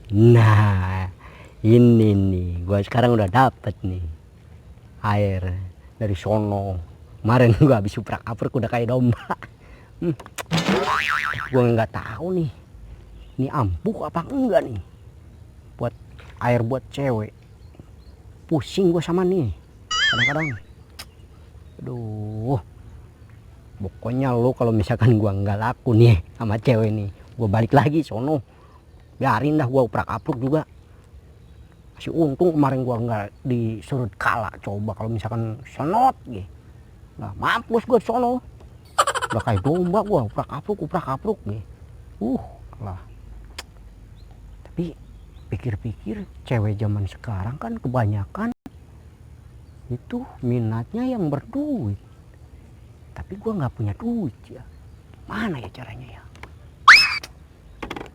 Nah, ini nih, gua sekarang udah dapet nih air dari sono. Kemarin gua habis uprak-aprik udah kayak domba. Gua nggak tahu nih, ini ampuh apa enggak nih buat air buat cewek. Pusing gua sama nih, kadang-kadang. Aduh, pokoknya lo kalau misalkan gua nggak laku nih sama cewek nih, gua balik lagi sono. Biarin dah gua uprak-aprik juga. Masih untung kemarin gua nggak disuruh kalah. Coba kalau misalkan senot gitu, nah mampus gua sono. Udah kayak domba gua uprak-apruk gitu. Lah. Tapi pikir-pikir cewek zaman sekarang kan kebanyakan itu minatnya yang berduit. Tapi gua nggak punya duit ya. Mana ya caranya ya?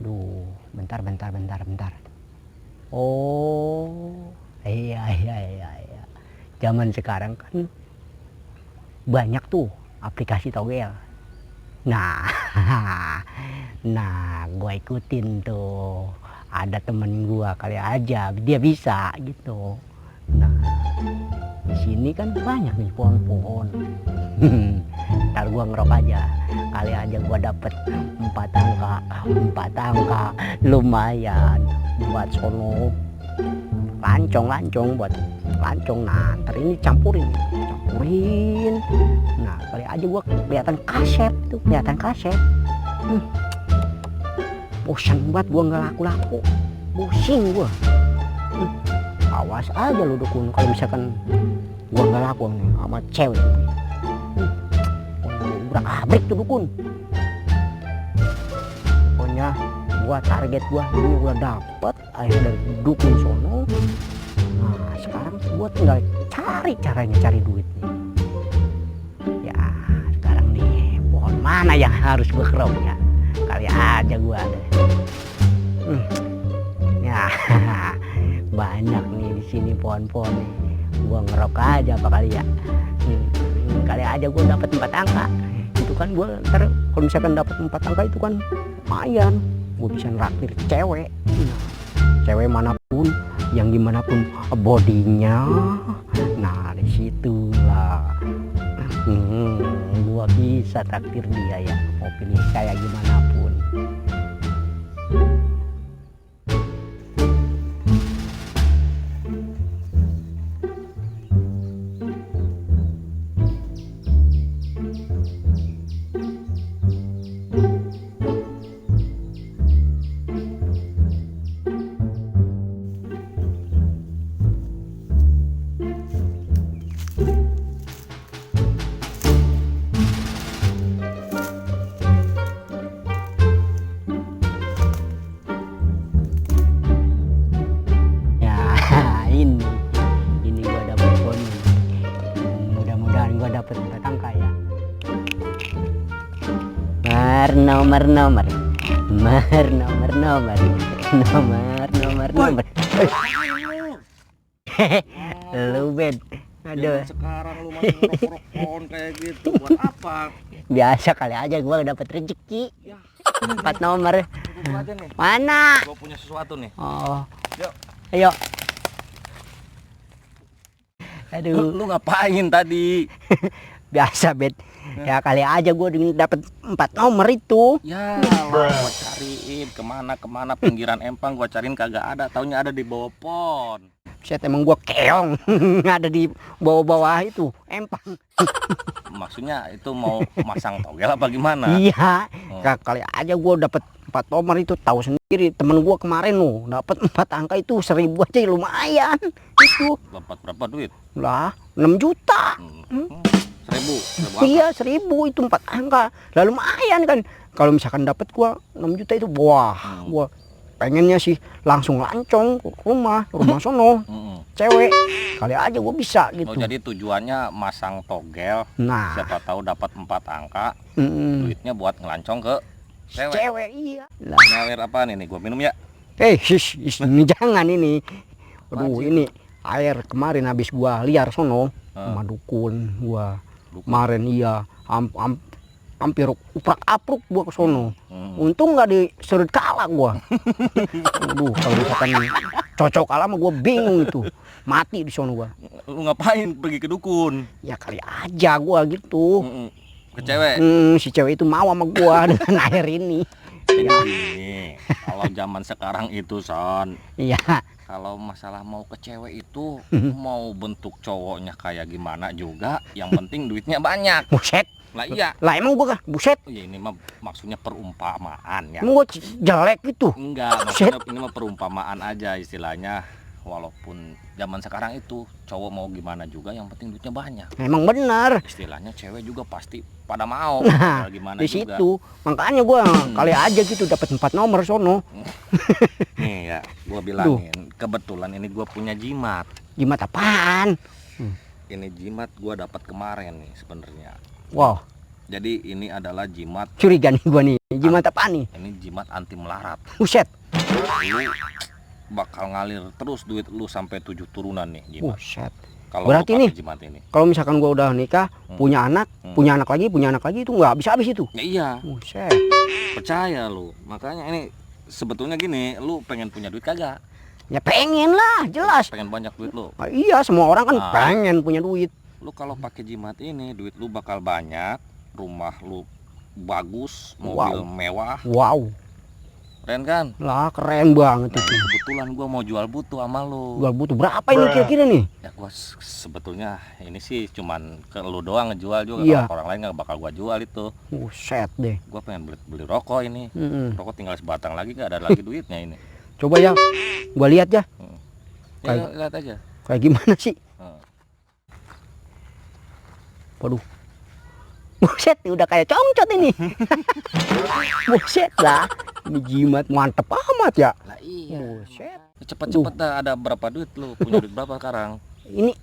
Duh, bentar. Oh, iya. Zaman sekarang kan banyak tuh aplikasi togel. Nah, gue ikutin tuh. Ada temen gue kali aja dia bisa gitu. Nah, di sini kan banyak nih pohon-pohon. Ntar gue ngerok aja. Kali aja gue dapet 4 angka, lumayan buat sono lancong buat lancong. Nah ntar ini campurin. Nah kali aja gua kelihatan kaset. Bosan banget gua nggak laku, pusing gua. Awas aja lu dukun kalau misalkan gua nggak laku nih sama cewek. Udah abrik tuh dukun. Pokoknya gua target gua ini udah dapet air dari dukun sono. Nah sekarang gua tinggal cari caranya cari duit nih. Ya sekarang nih pohon mana yang harus gua kerok ya? Kali aja gua ada. Ya banyak nih di sini pohon-pohon nih. Gua ngerok aja apa kali ya? Kali aja gua dapet 4 angka. Itu kan gua ntar kalau misalkan dapet 4 angka itu kan lumayan. Gue bisa nraktir cewek. Cewek manapun, yang gimana pun bodinya. Nah disitulah gue bisa traktir dia ya. Mau pilih kayak gimana pun. Ini gua dapet bonus. Mudah-mudahan gua dapet 4 angka ya. Nomor. Lu Ben. Aduh. Sekarang lu masih ngerok pohon kayak gitu buat apa? Biasa kali aja gua dapet rezeki. Ya. 4 nomor. Aja nih. Mana? Gua punya sesuatu nih. Oh. Yuk. Ayo. Aduh. Lu ngapain tadi? Biasa Bet. Ya kali aja gue dapet 4 nomor itu. Ya, gua cariin kemana pinggiran empang gua cariin kagak ada. Taunya ada di bawah pohon. Set emang gue keong. Ada di bawah-bawah itu empang. Maksudnya itu mau masang togel apa gimana? Iya. Kali aja gue dapet 4 nomor itu. Tahu sendiri temen gue kemarin loh dapet 4 angka itu 1000 aja lumayan. Itu. Dapat berapa duit? Lah 6 juta. 1000. Iya 1000 itu 4 angka. Lah lumayan kan. Kalau misalkan dapat gua 6 juta itu wah, gua pengennya sih langsung lancong ke rumah sono. Cewek. Kali aja gua bisa gitu. Oh, jadi tujuannya masang togel. Nah, siapa tahu dapat 4 angka. Duitnya buat ngelancong ke cewek. Iya. Lah, air apa nih gua minum ya? Ini jangan ini. Aduh, ini air kemarin habis gua liar sono sama dukun gua. Kemarin iya hampir uprak-apruk gua ke sono. Hmm. Untung nggak diseret kalah gua. Aduh, kalau misalkan cocok kalah mah gua bingung itu. Mati di sono gua. Lu ngapain pergi ke dukun? Ya kali aja gua gitu. Ke cewek? Si cewek itu mau sama gua dengan air ini. Jadi gini, kalau zaman sekarang itu Son, Iya. kalau masalah mau ke cewek itu mau bentuk cowoknya kayak gimana juga, yang penting duitnya banyak. Buset. Lah iya. Lah emang gua buset. Ya ini mah maksudnya perumpamaan ya. Emang gua jelek gitu. Enggak, maksudnya ini mah perumpamaan aja istilahnya. Walaupun zaman sekarang itu cowok mau gimana juga yang penting duitnya banyak. Emang benar. Istilahnya cewek juga pasti pada mau. Nah, Gimana di juga. situ makanya gua kali aja gitu dapat 4 nomor sono. Nih ya, gua bilangin, kebetulan ini gua punya jimat. Jimat apaan? Ini jimat gua dapat kemarin nih sebenarnya. Wow, Jadi ini adalah jimat, curiga nih gua nih. Jimat apaan nih? ini jimat anti melarat. Buset. Lu bakal ngalir terus duit lu sampai 7 turunan nih jimat. Buset. Kalau Berarti lu pakai nih, jimat ini. kalau misalkan gua udah nikah, punya anak punya anak lagi itu nggak habis-habis itu. Ya iya, Buset. percaya lu. Makanya ini sebetulnya gini, lu pengen punya duit kagak? Ya pengen lah, jelas. Pengen banyak duit lu. Nah, iya, semua orang kan Nah. pengen punya duit. Lu kalau pakai jimat ini, duit lu bakal banyak, rumah lu bagus, mobil mewah, Wow. keren kan? Lah keren banget Nah, itu. kebetulan gua mau jual butuh sama lu. Gua butuh berapa ini kira-kira nih? Ya gua sebetulnya ini sih cuman ke lu doang ngejual juga. Iya. Kalau orang lain nggak bakal gua jual itu. Buset deh. Gua pengen beli rokok ini. Mm-mm. Rokok tinggal sebatang lagi, nggak ada lagi duitnya ini. Coba ya, gua lihat ya. Ya lihat aja. Kayak gimana sih? Waduh. Buset, udah kayak congcot ini. Buset lah. Ini jimat mantep amat ya. Lah iya. Buset. Cepet-cepet dah, ada berapa duit lu? Punya duit berapa sekarang? Ini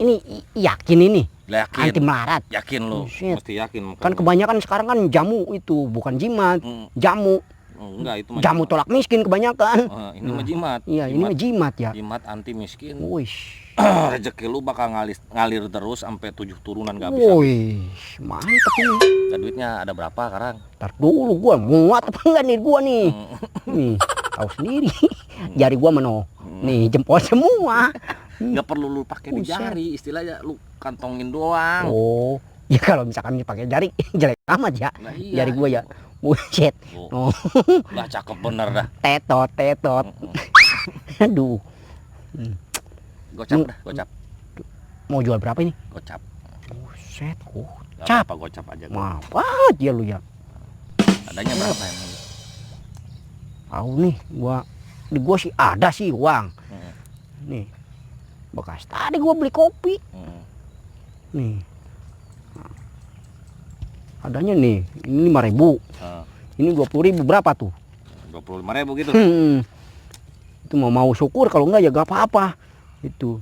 yakin ini Lah, yakin. anti melarat. Yakin lu. Buset. Mesti yakin. Kan kebanyakan sekarang kan jamu itu, bukan jimat. Jamu. Enggak, itu mah Jamu tolak miskin kebanyakan. ini mah jimat. Iya, ini mah jimat ya. Jimat anti miskin. Wih. Rezeki lu bakal ngalir terus sampai 7 turunan gak bisa. Wih, mantep ini. Dan duitnya ada berapa sekarang? Ntar dulu gua muat apa enggak nih gua nih. Nih, tahu sendiri. Jari gua meno. Nih, jempol semua. Nggak perlu lu pakai di Buset. jari, istilahnya lu kantongin doang. Oh, ya kalau misalkan pakai jari jelek amat ya. Nah, iya. Jari gua ya. Buset. Oh. Oh, Lah cakep bener dah. tetot. Aduh. Gocap dah, gocap. Mau jual berapa ini? Gocap. Buset. Gak Cap. apa gocap aja. Maaf banget ya lu ya. Adanya berapa yang ini? Tahu nih, di gua sih ada sih uang. Hmm. Nih. Bekas tadi gua beli kopi. Hmm. Nih. Adanya nih, ini 5.000. Ah, Ini 20.000 berapa tuh? 25.000 gitu. Itu mau syukur, kalau enggak ya gak apa-apa. Itu.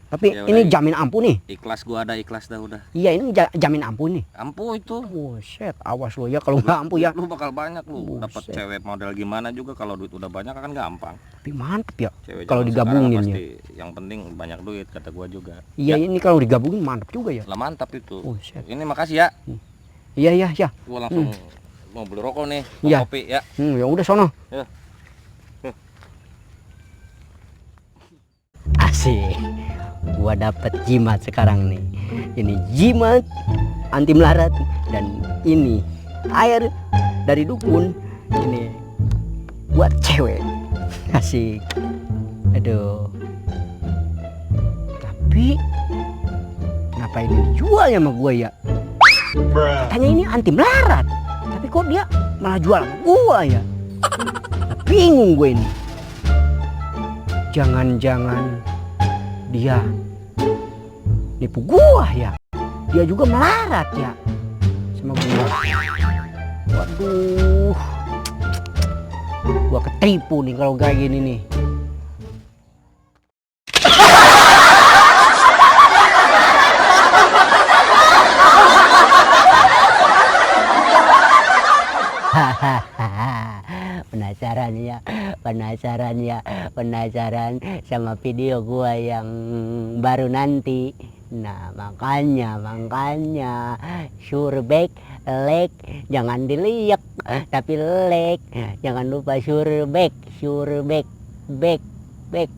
Tapi Ya ini udah, jamin ampuh nih. Ikhlas gua ada ikhlas dah udah. Iya, ini jamin ampuh nih. Ampuh itu. Buset, awas lo ya kalau nggak ampuh ya. Lu bakal banyak lu. Dapat Buset. cewek model gimana juga kalau duit udah banyak kan gampang. Tapi mantep ya. Cewek Kalau zaman digabungin sekarang ya. pasti yang penting banyak duit kata gua juga. Iya, ini kalau digabungin mantep juga ya. Lah mantap itu. Buset. Ini makasih ya. Iya. Gua langsung mau beli rokok nih, mau Iya. kopi ya. Ya udah sono. Ya. Asik. Gua dapet jimat sekarang nih. Ini jimat anti melarat dan ini air dari dukun. Ini buat cewek. Asik. Aduh. Tapi kenapa ini dijual ya sama gua ya? Katanya ini anti melarat. Tapi kok dia malah jual sama gua ya? Nah, bingung gue ini. Jangan-jangan dia nipu gua ya? Dia juga melarat ya sama gua. Waduh, gua ketipu nih kalau kayak gini nih. Penasaran sama video gua yang baru nanti Nah makanya surbek lek jangan diliek tapi lek, jangan lupa surbek bek bek.